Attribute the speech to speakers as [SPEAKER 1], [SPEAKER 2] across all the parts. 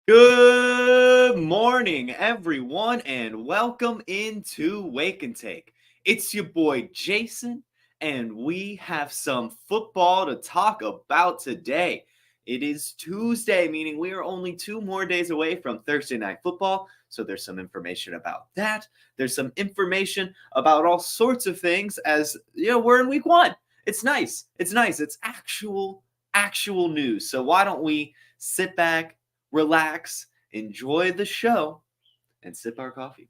[SPEAKER 1] Good morning, everyone, and welcome into Wake and Take. It's your boy Jason, and we have some football to talk about today. It is Tuesday, meaning we are only 2 more days away from Thursday Night Football, so there's some information about that. There's some information about all sorts of things as, we're in week 1. It's nice. It's nice. It's actual news. So why don't we sit back, relax, enjoy the show, and sip our coffee.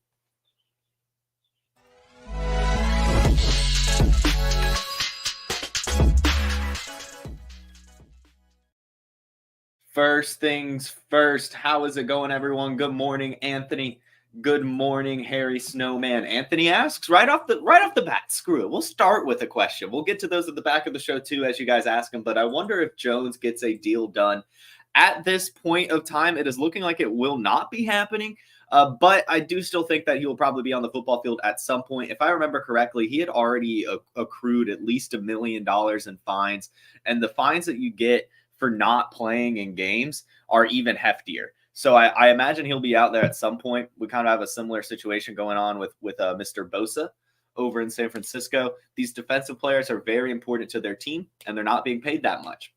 [SPEAKER 1] First things first, how is it going, everyone? Good morning, Anthony. Good morning, Harry Snowman. Anthony asks right off the bat. Screw it. We'll start with a question. We'll get to those at the back of the show too, as you guys ask them. But I wonder if Jones gets a deal done. At this point of time, it is looking like it will not be happening. But I do still think that he will probably be on the football field at some point. If I remember correctly, he had already accrued at least $1 million in fines. And the fines that you get for not playing in games are even heftier. So I imagine he'll be out there at some point. We kind of have a similar situation going on with Mr. Bosa over in San Francisco. These defensive players are very important to their team, and they're not being paid that much.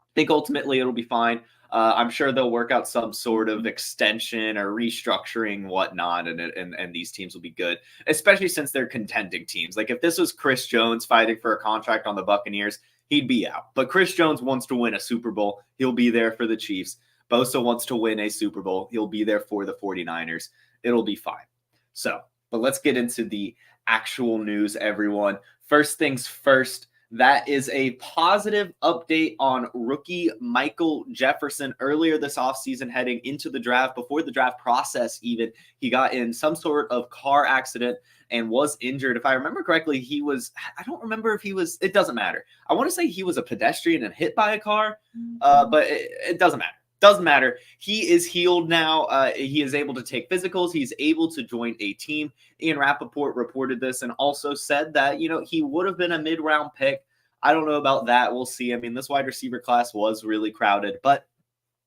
[SPEAKER 1] I think ultimately it'll be fine. I'm sure they'll work out some sort of extension or restructuring, whatnot, and these teams will be good, especially since they're contending teams. Like if this was Chris Jones fighting for a contract on the Buccaneers, he'd be out. But Chris Jones wants to win a Super Bowl. He'll be there for the Chiefs. Bosa wants to win a Super Bowl. He'll be there for the 49ers. It'll be fine. So, but let's get into the actual news, everyone. First things first. That is a positive update on rookie Michael Jefferson. Earlier this offseason, heading into the draft, before the draft process even, he got in some sort of car accident and was injured. If I remember correctly, I don't remember if it doesn't matter. I want to say he was a pedestrian and hit by a car, but it doesn't matter. Doesn't matter. He is healed now. He is able to take physicals. He's able to join a team. Ian Rappaport reported this and also said that, he would have been a mid-round pick. I don't know about that. We'll see. I mean, this wide receiver class was really crowded, but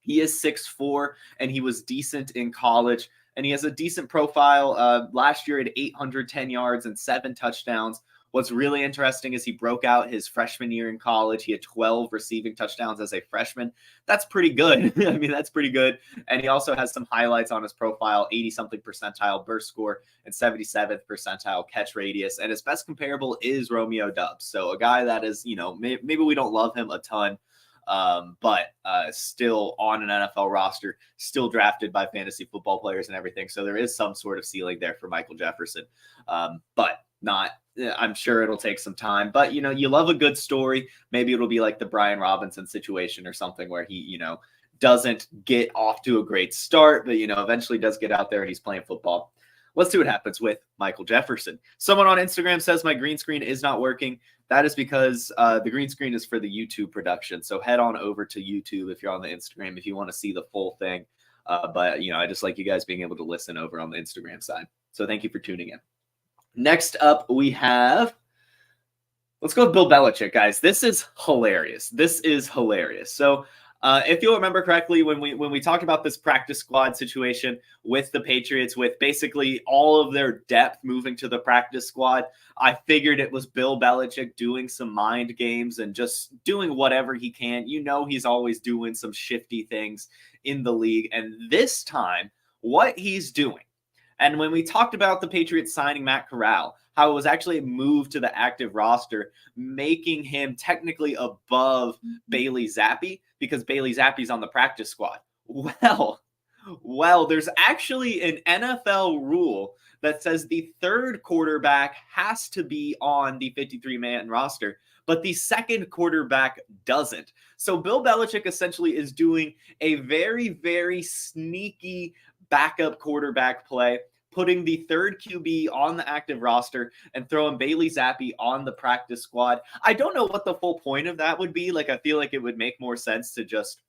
[SPEAKER 1] he is 6'4", and he was decent in college, and he has a decent profile. Last year, he had 810 yards and 7 touchdowns. What's really interesting is he broke out his freshman year in college. He had 12 receiving touchdowns as a freshman. That's pretty good. I mean, that's pretty good. And he also has some highlights on his profile, 80-something percentile burst score and 77th percentile catch radius. And his best comparable is Romeo Doubs. So a guy that is, maybe we don't love him a ton, but still on an NFL roster, still drafted by fantasy football players and everything. So there is some sort of ceiling there for Michael Jefferson, but not. I'm sure it'll take some time, but you love a good story. Maybe it'll be like the Brian Robinson situation or something where he, doesn't get off to a great start, but eventually does get out there and he's playing football. Let's see what happens with Michael Jefferson. Someone on Instagram says my green screen is not working. That is because the green screen is for the YouTube production. So head on over to YouTube if you're on the Instagram, if you want to see the full thing. But I just like you guys being able to listen over on the Instagram side. So thank you for tuning in. Next up, let's go with Bill Belichick, guys. This is hilarious. So if you'll remember correctly, when we talked about this practice squad situation with the Patriots, with basically all of their depth moving to the practice squad, I figured it was Bill Belichick doing some mind games and just doing whatever he can. He's always doing some shifty things in the league. And this time, what he's doing, and when we talked about the Patriots signing Matt Corral, how it was actually a move to the active roster, making him technically above Bailey Zappi because Bailey Zappi's on the practice squad. Well, there's actually an NFL rule that says the third quarterback has to be on the 53-man roster, but the second quarterback doesn't. So Bill Belichick essentially is doing a very, very sneaky backup quarterback play, putting the third QB on the active roster and throwing Bailey Zappi on the practice squad. I don't know what the full point of that would be. Like, I feel like it would make more sense to just,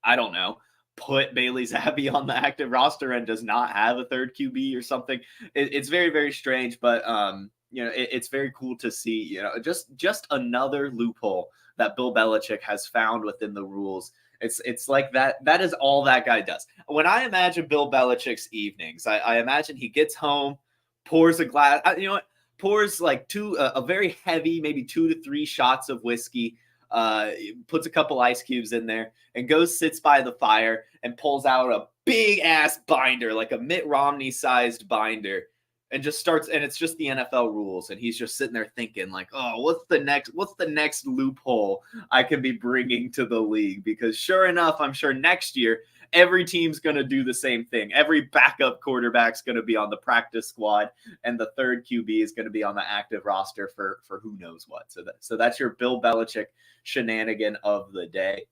[SPEAKER 1] I don't know, put Bailey Zappi on the active roster and does not have a third QB or something. It's very, very strange, but it's very cool to see, just another loophole that Bill Belichick has found within the rules. It's like that. That is all that guy does. When I imagine Bill Belichick's evenings, I imagine he gets home, pours a glass. You know what? Pours like a very heavy, maybe 2 to 3 shots of whiskey. Puts a couple ice cubes in there and goes sits by the fire and pulls out a big ass binder, like a Mitt Romney sized binder, and just starts. And it's just the NFL rules, and he's just sitting there thinking like, oh, what's the next loophole I can be bringing to the league? Because sure enough, I'm sure next year every team's going to do the same thing. Every backup quarterback's going to be on the practice squad, and the third QB is going to be on the active roster for who knows what. So that's your Bill Belichick shenanigan of the day.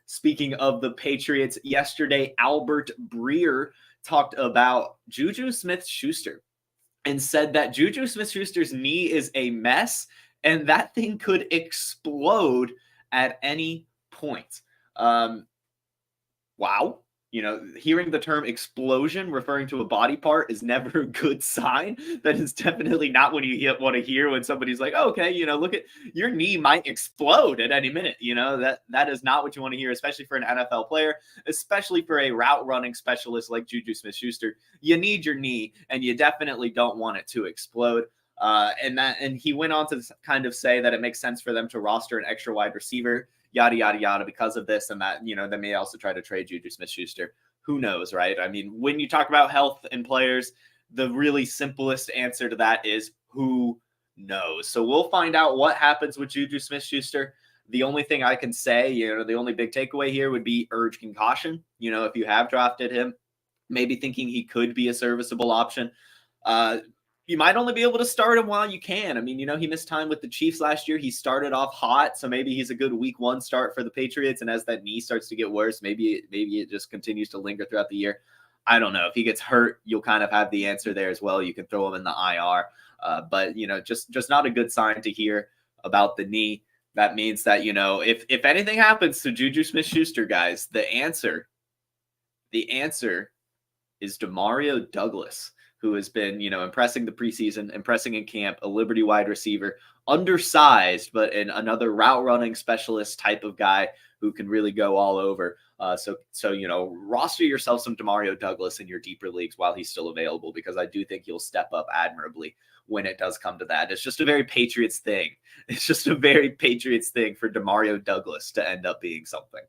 [SPEAKER 1] Speaking of the Patriots, yesterday Albert Breer talked about Juju Smith-Schuster and said that Juju Smith-Schuster's knee is a mess and that thing could explode at any point. Wow. You know, hearing the term explosion referring to a body part is never a good sign. That is definitely not what you want to hear when somebody's like, oh, okay, you know, look at your knee might explode at any minute. You know, that is not what you want to hear, especially for an NFL player, especially for a route running specialist like Juju Smith-Schuster. You need your knee, and you definitely don't want it to explode. And he went on to kind of say that it makes sense for them to roster an extra wide receiver, yada, yada, yada, because of this and that. You know, they may also try to trade Juju Smith-Schuster. Who knows, right? I mean, when you talk about health and players, the really simplest answer to that is who knows. So we'll find out what happens with Juju Smith-Schuster. The only thing I can say, you know, the only big takeaway here would be urge concussion. You know, if you have drafted him, maybe thinking he could be a serviceable option. You might only be able to start him while you can. I mean, you know, he missed time with the Chiefs last year. He started off hot, so maybe he's a good week 1 start for the Patriots. And as that knee starts to get worse, maybe it just continues to linger throughout the year. I don't know. If he gets hurt, you'll kind of have the answer there as well. You can throw him in the IR. But, you know, just not a good sign to hear about the knee. That means that, you know, if anything happens to Juju Smith-Schuster, guys, the answer is Demario Douglas, who has been, you know, impressing the preseason, impressing in camp, a Liberty wide receiver, undersized, but another route running specialist type of guy who can really go all over. So you know, roster yourself some Demario Douglas in your deeper leagues while he's still available, because I do think he'll step up admirably when it does come to that. It's just a very Patriots thing. It's just a very Patriots thing for Demario Douglas to end up being something.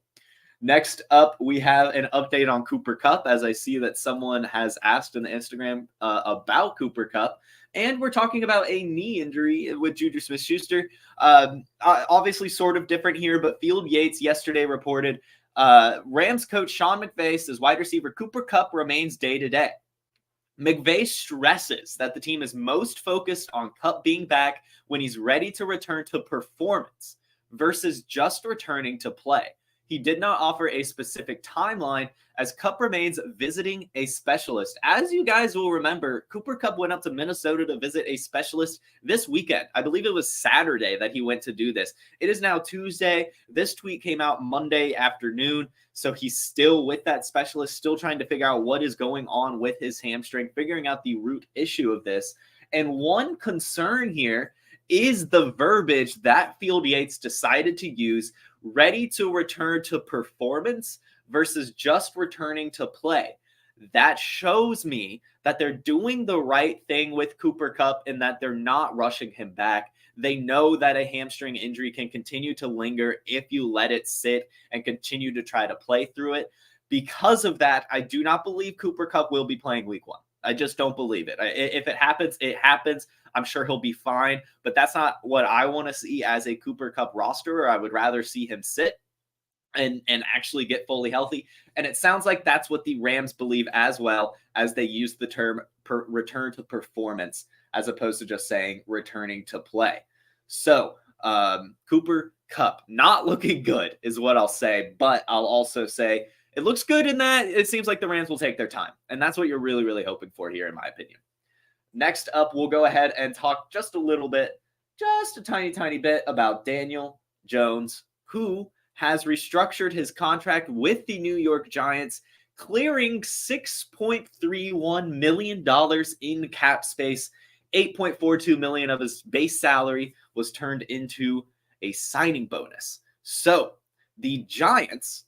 [SPEAKER 1] Next up, we have an update on Cooper Kupp, as I see that someone has asked in the Instagram about Cooper Kupp. And we're talking about a knee injury with Juju Smith-Schuster. Obviously sort of different here, but Field Yates yesterday reported Rams coach Sean McVay says wide receiver Cooper Kupp remains day-to-day. McVay stresses that the team is most focused on Kupp being back when he's ready to return to performance versus just returning to play. He did not offer a specific timeline as Kupp remains visiting a specialist. As you guys will remember, Cooper Kupp went up to Minnesota to visit a specialist this weekend. I believe it was Saturday that he went to do this. It is now Tuesday. This tweet came out Monday afternoon. So he's still with that specialist, still trying to figure out what is going on with his hamstring, figuring out the root issue of this. And one concern here is the verbiage that Field Yates decided to use, ready to return to performance versus just returning to play. That shows me that they're doing the right thing with Cooper Kupp in that they're not rushing him back. They know that a hamstring injury can continue to linger if you let it sit and continue to try to play through it. Because of that, I do not believe Cooper Kupp will be playing week 1. I just don't believe it. If it happens, it happens. I'm sure he'll be fine, but that's not what I want to see as a Cooper Kupp roster. I would rather see him sit and actually get fully healthy. And it sounds like that's what the Rams believe as well, as they use the term return to performance as opposed to just saying returning to play. So Cooper Kupp not looking good is what I'll say, but I'll also say it looks good in that it seems like the Rams will take their time. And that's what you're really, really hoping for here, in my opinion. Next up, we'll go ahead and talk just a little bit, just a tiny, tiny bit about Daniel Jones, who has restructured his contract with the New York Giants, clearing $6.31 million in cap space. $8.42 million of his base salary was turned into a signing bonus. So the Giants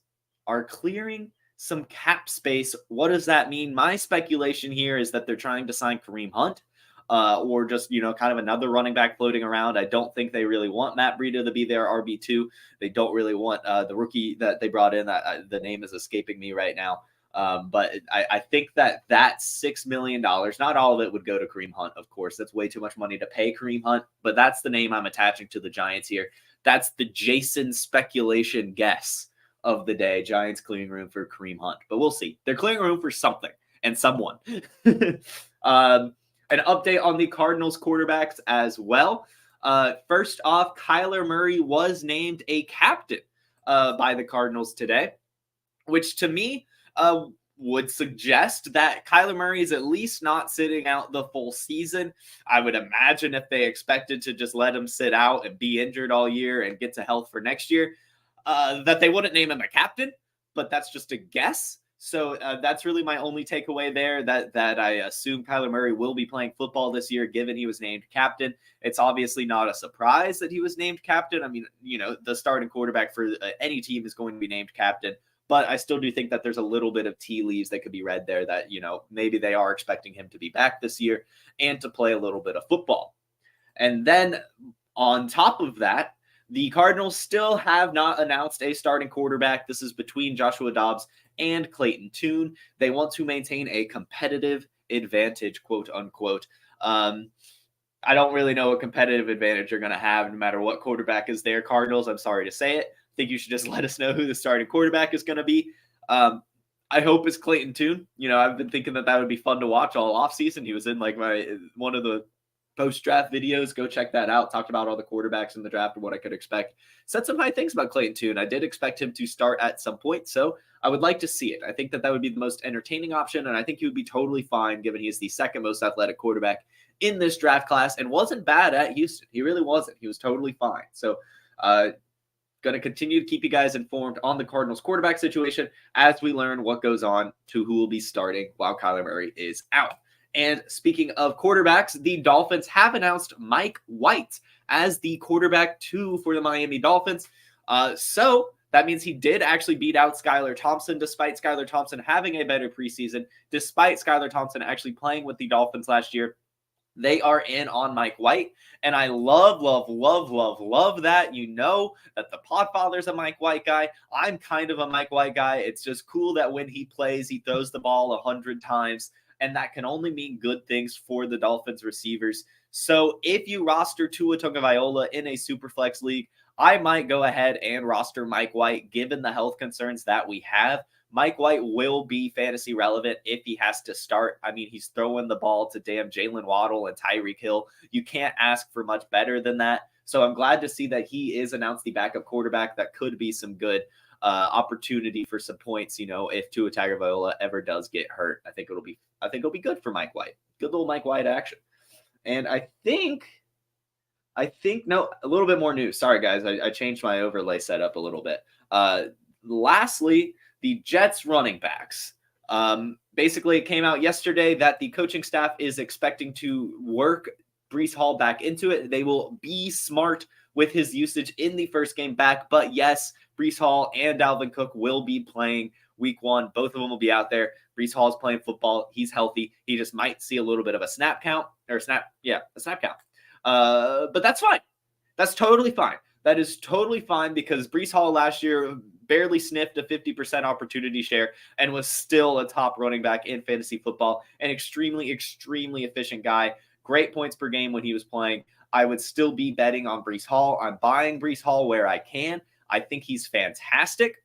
[SPEAKER 1] are clearing some cap space. What does that mean? My speculation here is that they're trying to sign Kareem Hunt. Or just, kind of another running back floating around. I don't think they really want Matt Breida to be their RB2. They don't really want the rookie that they brought in. The name is escaping me right now. But I think that $6 million, not all of it would go to Kareem Hunt, of course. That's way too much money to pay Kareem Hunt. But that's the name I'm attaching to the Giants here. That's the Jason speculation guess of the day. Giants clearing room for Kareem Hunt. But we'll see. They're clearing room for something and someone. An update on the Cardinals quarterbacks as well. First off, Kyler Murray was named a captain by the Cardinals today, which to me would suggest that Kyler Murray is at least not sitting out the full season. I would imagine if they expected to just let him sit out and be injured all year and get to health for next year, that they wouldn't name him a captain, but that's just a guess. So that's really my only takeaway there, that I assume Kyler Murray will be playing football this year, given he was named captain. It's obviously not a surprise that he was named captain. I mean, the starting quarterback for any team is going to be named captain, but I still do think that there's a little bit of tea leaves that could be read there that, maybe they are expecting him to be back this year and to play a little bit of football. And then on top of that, the Cardinals still have not announced a starting quarterback. This is between Joshua Dobbs and Clayton Tune. They want to maintain a competitive advantage, quote unquote. I don't really know what competitive advantage you're going to have no matter what quarterback is there. Cardinals, I'm sorry to say it. I think you should just let us know who the starting quarterback is going to be. I hope it's Clayton Tune. I've been thinking that would be fun to watch all offseason. He was in one of the post-draft videos. Go check that out. Talked about all the quarterbacks in the draft and what I could expect. Said some high things about Clayton Tune. I did expect him to start at some point, so I would like to see it. I think that would be the most entertaining option, and I think he would be totally fine given he is the second most athletic quarterback in this draft class and wasn't bad at Houston. He really wasn't. He was totally fine. So going to continue to keep you guys informed on the Cardinals quarterback situation as we learn what goes on to who will be starting while Kyler Murray is out. And speaking of quarterbacks, the Dolphins have announced Mike White as the quarterback 2 for the Miami Dolphins. So that means he did actually beat out Skylar Thompson, despite Skylar Thompson having a better preseason, despite Skylar Thompson actually playing with the Dolphins last year. They are in on Mike White, and I love that. That the Podfather's a Mike White guy. I'm kind of a Mike White guy. It's just cool that when he plays, he throws the ball 100 times. And that can only mean good things for the Dolphins receivers. So if you roster Tua Tagovailoa in a Superflex league, I might go ahead and roster Mike White, given the health concerns that we have. Mike White will be fantasy relevant if he has to start. I mean, he's throwing the ball to damn Jalen Waddle and Tyreek Hill. You can't ask for much better than that. So I'm glad to see that he is announced the backup quarterback. That could be some good opportunity for some points, if Tua Tagovailoa ever does get hurt. I think it'll be good for Mike White. Good little Mike White action. And I think no, a little bit more news. Sorry guys, I changed my overlay setup a little bit. Lastly, the Jets running backs. Basically, it came out yesterday that the coaching staff is expecting to work Breece Hall back into it. They will be smart with his usage in the first game back. But yes, Breece Hall and Dalvin Cook will be playing week 1. Both of them will be out there. Breece Hall is playing football. He's healthy. He just might see a little bit of a snap count. But that's fine. That's totally fine. That is totally fine because Breece Hall last year barely sniffed a 50% opportunity share and was still a top running back in fantasy football. An extremely efficient guy. Great points per game when he was playing. I would still be betting on Breece Hall. I'm buying Breece Hall where I can. I think he's fantastic.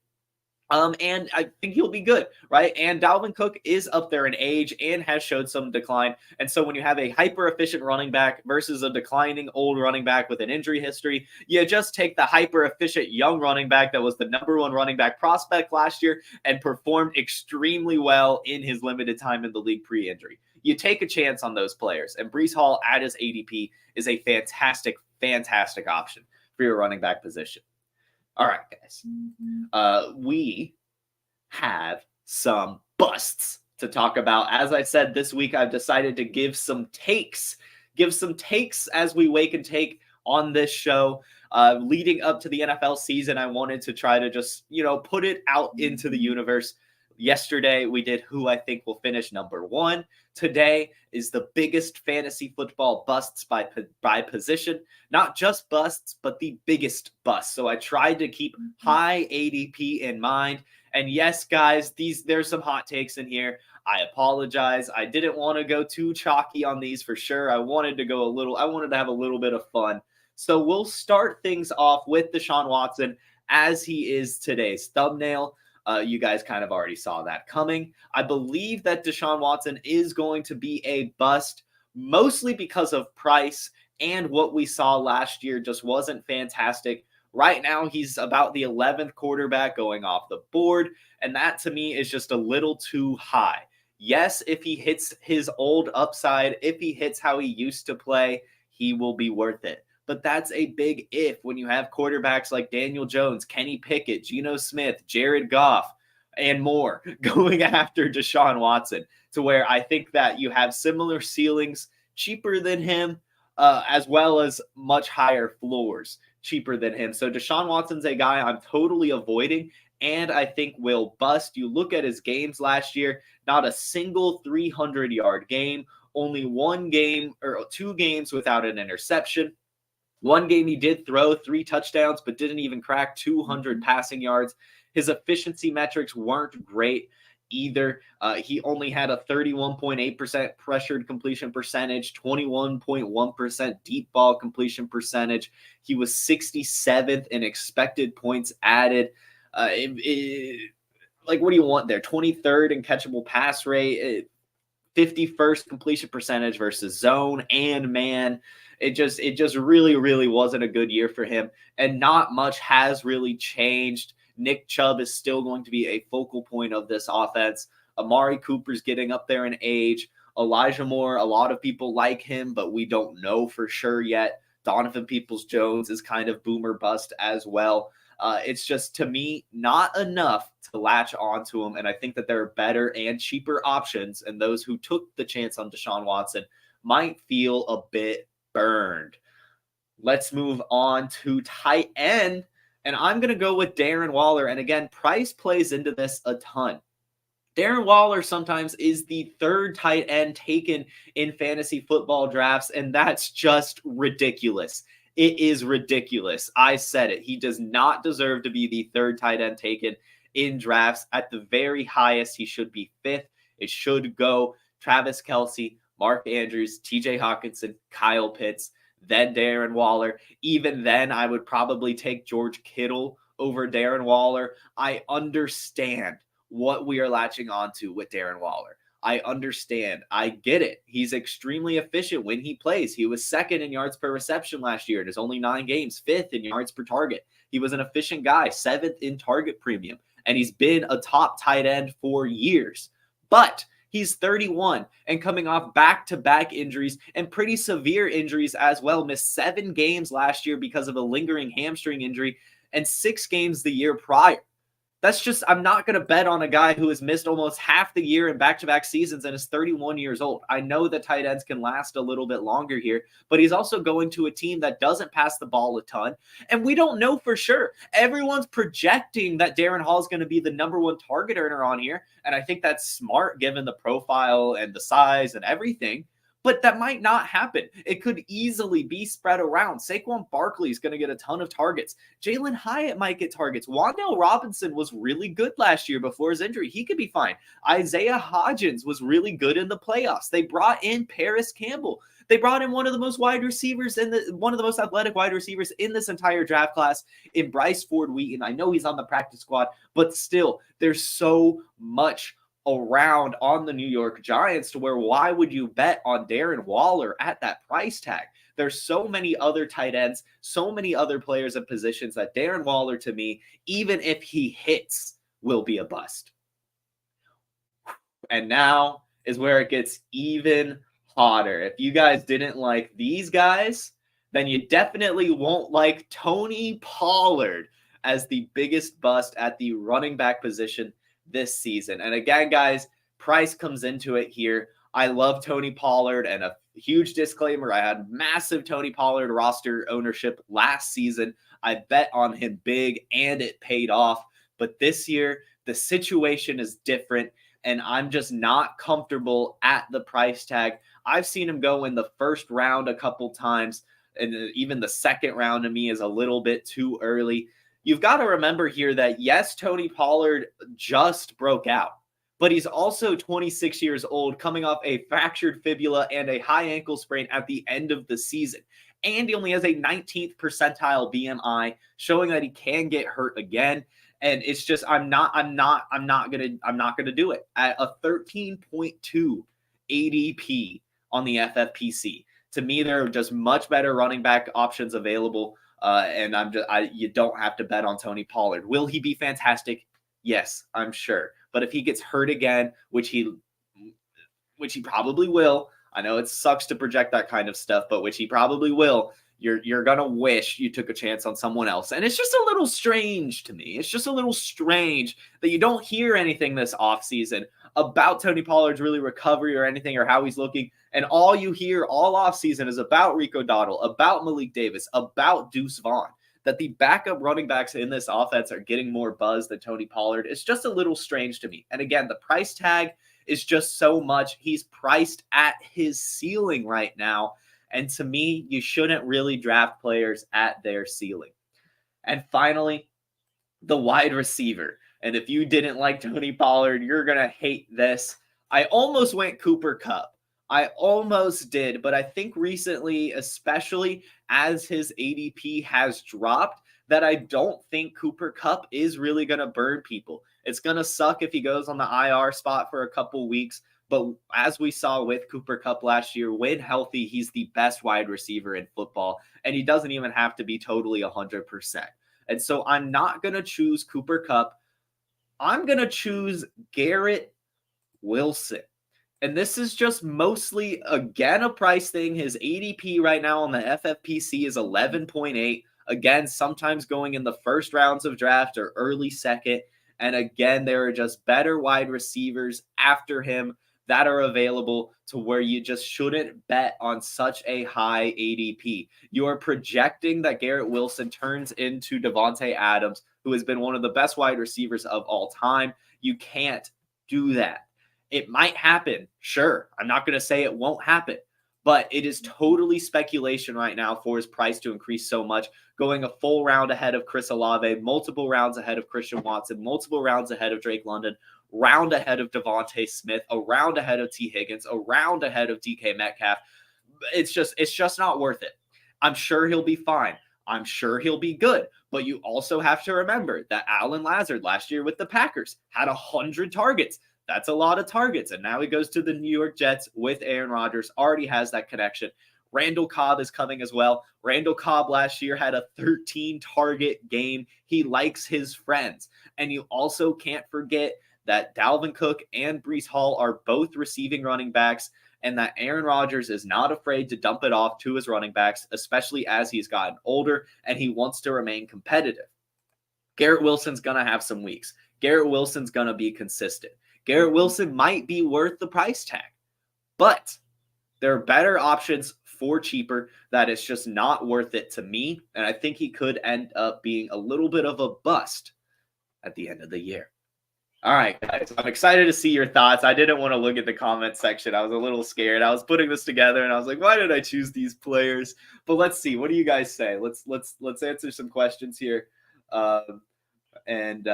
[SPEAKER 1] And I think he'll be good, right? And Dalvin Cook is up there in age and has showed some decline. And so when you have a hyper-efficient running back versus a declining old running back with an injury history, you just take the hyper-efficient young running back that was the number 1 running back prospect last year and performed extremely well in his limited time in the league pre-injury. You take a chance on those players. And Breece Hall at his ADP is a fantastic option for your running back position. All right, guys. We have some busts to talk about. As I said, this week I've decided to give some takes as we wake and take on this show. Leading up to the NFL season, I wanted to try to just, put it out into the universe. Yesterday, we did who I think will finish number one. Today is the biggest fantasy football busts by position. Not just busts, but the biggest bust. So I tried to keep high ADP in mind. And yes, guys, there's some hot takes in here. I apologize. I didn't want to go too chalky on these for sure. I wanted to have a little bit of fun. So we'll start things off with Deshaun Watson as he is today's thumbnail. You guys kind of already saw that coming. I believe that Deshaun Watson is going to be a bust, mostly because of price, and what we saw last year just wasn't fantastic. Right now, he's about the 11th quarterback going off the board, and that to me is just a little too high. Yes, if he hits his old upside, if he hits how he used to play, he will be worth it. But that's a big if when you have quarterbacks like Daniel Jones, Kenny Pickett, Geno Smith, Jared Goff, and more going after Deshaun Watson, to where I think that you have similar ceilings, cheaper than him, as well as much higher floors, cheaper than him. So Deshaun Watson's a guy I'm totally avoiding, and I think will bust. You look at his games last year, not a single 300-yard game, only one game or 2 games without an interception. One game he did throw 3 touchdowns, but didn't even crack 200 passing yards. His efficiency metrics weren't great either. He only had a 31.8% pressured completion percentage, 21.1% deep ball completion percentage. He was 67th in expected points added. What do you want there? 23rd in catchable pass rate, 51st completion percentage versus zone and man. It just really, really wasn't a good year for him, and not much has really changed. Nick Chubb is still going to be a focal point of this offense. Amari Cooper's getting up there in age. Elijah Moore, a lot of people like him, but we don't know for sure yet. Donovan Peoples-Jones is kind of boomer bust as well. It's just, to me, not enough to latch onto him, and I think that there are better and cheaper options, and those who took the chance on Deshaun Watson might feel a bit burned. Let's move on to tight end, and I'm going to go with Darren Waller, and again, price plays into this a ton. Darren Waller sometimes is the 3rd tight end taken in fantasy football drafts, and that's just ridiculous. It is ridiculous. I said it. He does not deserve to be the 3rd tight end taken in drafts. At the very highest, he should be 5th. It should go Travis Kelce, Mark Andrews, TJ Hawkinson, Kyle Pitts, then Darren Waller. Even then, I would probably take George Kittle over Darren Waller. I understand what we are latching onto with Darren Waller. I understand. I get it. He's extremely efficient when he plays. He was 2nd in yards per reception last year in his only 9 games, 5th in yards per target. He was an efficient guy, 7th in target premium, and he's been a top tight end for years. But he's 31 and coming off back-to-back injuries and pretty severe injuries as well. Missed 7 games last year because of a lingering hamstring injury and 6 games the year prior. That's just, I'm not going to bet on a guy who has missed almost half the year in back-to-back seasons and is 31 years old. I know that tight ends can last a little bit longer here, but he's also going to a team that doesn't pass the ball a ton, and we don't know for sure. Everyone's projecting that Darren Hall is going to be the number 1 target earner on here, and I think that's smart given the profile and the size and everything. But that might not happen. It could easily be spread around. Saquon Barkley is going to get a ton of targets. Jalen Hyatt might get targets. Wan'Dale Robinson was really good last year before his injury. He could be fine. Isaiah Hodgins was really good in the playoffs. They brought in Paris Campbell. They brought in one of the most athletic wide receivers in this entire draft class in Bryce Ford-Wheaton. I know he's on the practice squad, but still, there's so much around on the New York Giants to where why would you bet on Darren Waller at that price tag? There's so many other tight ends, so many other players and positions that Darren Waller, to me, even if he hits, will be a bust. And now is where it gets even hotter. If you guys didn't like these guys, then you definitely won't like Tony Pollard as the biggest bust at the running back position this season. And again, guys, price comes into it here. I love Tony Pollard, and a huge disclaimer, I had massive Tony Pollard roster ownership last season. I bet on him big, and it paid off. But this year, the situation is different, and I'm just not comfortable at the price tag. I've seen him go in the first round a couple times, and even the second round to me is a little bit too early. You've got to remember here that, yes, Tony Pollard just broke out, but he's also 26 years old, coming off a fractured fibula and a high ankle sprain at the end of the season. And he only has a 19th percentile BMI, showing that he can get hurt again. And it's just, I'm not gonna do it at a 13.2 ADP on the FFPC. To me, there are just much better running back options available. And you don't have to bet on Tony Pollard. Will he be fantastic? Yes, I'm sure. But if he gets hurt again, which he probably will, I know it sucks to project that kind of stuff, but which he probably will, you're going to wish you took a chance on someone else. And it's just a little strange to me. It's just a little strange that you don't hear anything this offseason about Tony Pollard's really recovery or anything, or how he's looking. And all you hear all offseason is about Rico Dowdle, about Malik Davis, about Deuce Vaughn. That the backup running backs in this offense are getting more buzz than Tony Pollard. It's just a little strange to me. And again, the price tag is just so much. He's priced at his ceiling right now. And to me, you shouldn't really draft players at their ceiling. And finally, the wide receiver. And if you didn't like Tony Pollard, you're going to hate this. I almost went Cooper Kupp. I almost did, but I think recently, especially as his ADP has dropped, that I don't think Cooper Kupp is really going to burn people. It's going to suck if he goes on the IR spot for a couple weeks, but as we saw with Cooper Kupp last year, when healthy, he's the best wide receiver in football, and he doesn't even have to be totally 100%. And so I'm not going to choose Cooper Kupp. I'm going to choose Garrett Wilson. And this is just mostly, again, a price thing. His ADP right now on the FFPC is 11.8. Again, sometimes going in the first rounds of draft or early second. And again, there are just better wide receivers after him that are available to where you just shouldn't bet on such a high ADP. You are projecting that Garrett Wilson turns into Devontae Adams, who has been one of the best wide receivers of all time. You can't do that. It might happen. Sure. I'm not going to say it won't happen, but it is totally speculation right now for his price to increase so much, going a full round ahead of Chris Olave, multiple rounds ahead of Christian Watson, multiple rounds ahead of Drake London, round ahead of Devontae Smith, a round ahead of T. Higgins, a round ahead of DK Metcalf. It's just not worth it. I'm sure he'll be fine. I'm sure he'll be good. But you also have to remember that Alan Lazard last year with the Packers had 100 targets. That's a lot of targets. And now he goes to the New York Jets with Aaron Rodgers, already has that connection. Randall Cobb is coming as well. Randall Cobb last year had a 13-target game. He likes his friends. And you also can't forget that Dalvin Cook and Breece Hall are both receiving running backs, and that Aaron Rodgers is not afraid to dump it off to his running backs, especially as he's gotten older and he wants to remain competitive. Garrett Wilson's going to have some weeks. Garrett Wilson's going to be consistent. Garrett Wilson might be worth the price tag, but there are better options for cheaper that it's just not worth it to me, and I think he could end up being a little bit of a bust at the end of the year. All right, guys, I'm excited to see your thoughts. I didn't want to look at the comment section. I was a little scared. I was putting this together, and I was like, why did I choose these players? But let's see. What do you guys say? Let's answer some questions here, and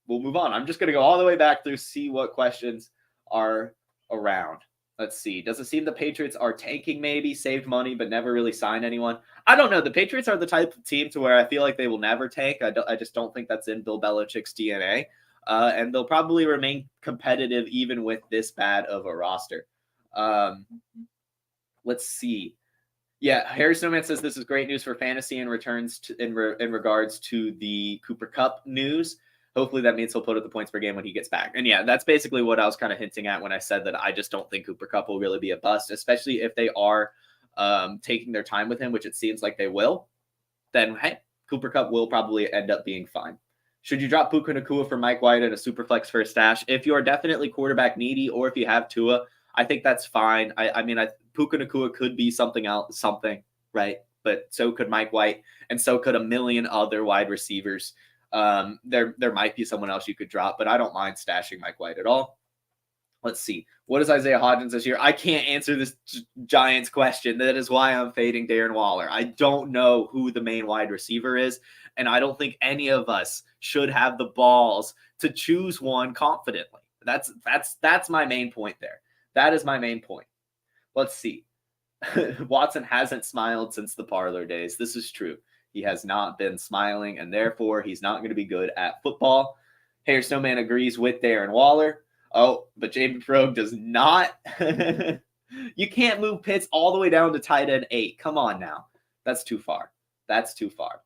[SPEAKER 1] we'll move on. I'm just going to go all the way back through, see what questions are around. Let's see. Does it seem the Patriots are tanking maybe, saved money, but never really signed anyone? I don't know. The Patriots are the type of team to where I feel like they will never tank. I just don't think that's in Bill Belichick's DNA. And they'll probably remain competitive even with this bad of a roster. Let's see. Yeah, Harry Snowman says this is great news for fantasy and returns in regards to the Cooper Kupp news. Hopefully that means he'll put up the points per game when he gets back. And yeah, that's basically what I was kind of hinting at when I said that I just don't think Cooper Kupp will really be a bust, especially if they are taking their time with him, which it seems like they will. Then, hey, Cooper Kupp will probably end up being fine. Should you drop Puka Nacua for Mike White and a super flex for a stash? If you are definitely quarterback needy or if you have Tua, I think that's fine. I mean, Puka Nacua could be something else, right? But so could Mike White, and so could a million other wide receivers. There might be someone else you could drop, but I don't mind stashing Mike White at all. Let's see. What is Isaiah Hodgins this year? I can't answer this Giants question. That is why I'm fading Darren Waller. I don't know who the main wide receiver is, and I don't think any of us should have the balls to choose one confidently. That's my main point there. That is my main point. Let's see. Watson hasn't smiled since the parlor days. This is true. He has not been smiling, and therefore he's not going to be good at football. Hair Snowman agrees with Darren Waller. Oh, but Jamie Frog does not. You can't move Pitts all the way down to tight end 8. Come on now. That's too far. That's too far.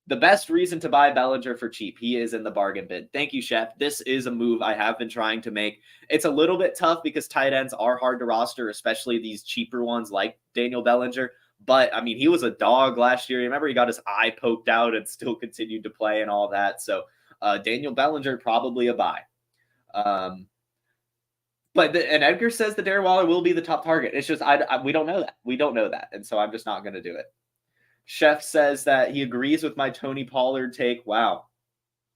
[SPEAKER 1] The best reason to buy Bellinger for cheap. He is in the bargain bin. Thank you, Chef. This is a move I have been trying to make. It's a little bit tough because tight ends are hard to roster, especially these cheaper ones like Daniel Bellinger. But, I mean, he was a dog last year. Remember, he got his eye poked out and still continued to play and all that. So, Daniel Bellinger, probably a buy. And Edgar says that Darren Waller will be the top target. It's just, we don't know that. We don't know that. And so I'm just not going to do it. Chef says that he agrees with my Tony Pollard take. Wow.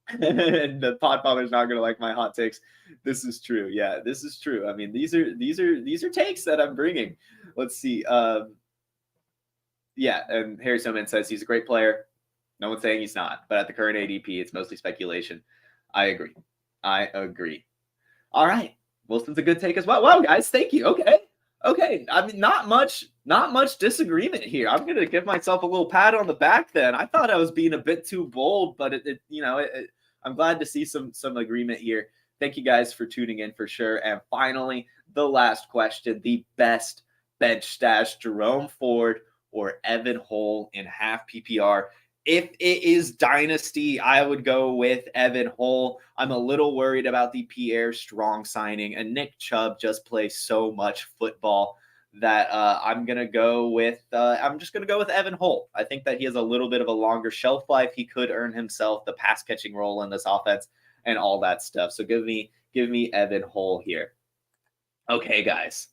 [SPEAKER 1] And the Podfather's not going to like my hot takes. This is true. Yeah, this is true. I mean, these are takes that I'm bringing. Let's see. Yeah, and Harry Snowman says he's a great player. No one's saying he's not, but at the current ADP, it's mostly speculation. I agree. All right. Wilson's a good take as well. Wow, guys, thank you. Okay. I mean, not much disagreement here. I'm gonna give myself a little pat on the back. Then I thought I was being a bit too bold, but I'm glad to see some agreement here. Thank you guys for tuning in for sure. And finally, the last question: the best bench stash, Jerome Ford or Evan Hull in half PPR? If it is Dynasty, I would go with Evan Hull. I'm a little worried about the Pierre Strong signing, and Nick Chubb just plays so much football that I'm just going to go with Evan Hull. I think that he has a little bit of a longer shelf life. He could earn himself the pass catching role in this offense and all that stuff. So give me Evan Hull here. Okay, guys.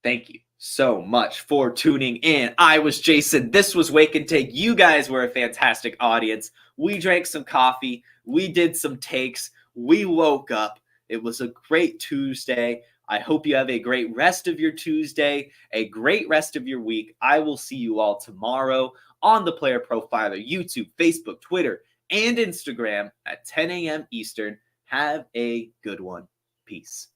[SPEAKER 1] Thank you so much for tuning in. I was Jason. This was Wake and Take. You guys were a fantastic audience. We drank some coffee. We did some takes. We woke up. It was a great Tuesday. I hope you have a great rest of your Tuesday, a great rest of your week. I will see you all tomorrow on the Player Profiler, YouTube, Facebook, Twitter, and Instagram at 10 a.m. Eastern. Have a good one. Peace.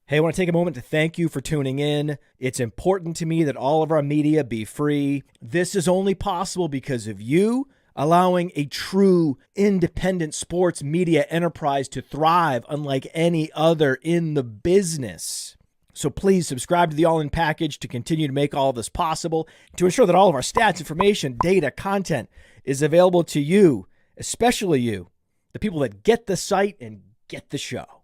[SPEAKER 2] Hey, I want to take a moment to thank you for tuning in. It's important to me that all of our media be free. This is only possible because of you allowing a true independent sports media enterprise to thrive unlike any other in the business. So please subscribe to the All In Package to continue to make all of this possible, to ensure that all of our stats, information, data, content is available to you, especially you, the people that get the site and get the show.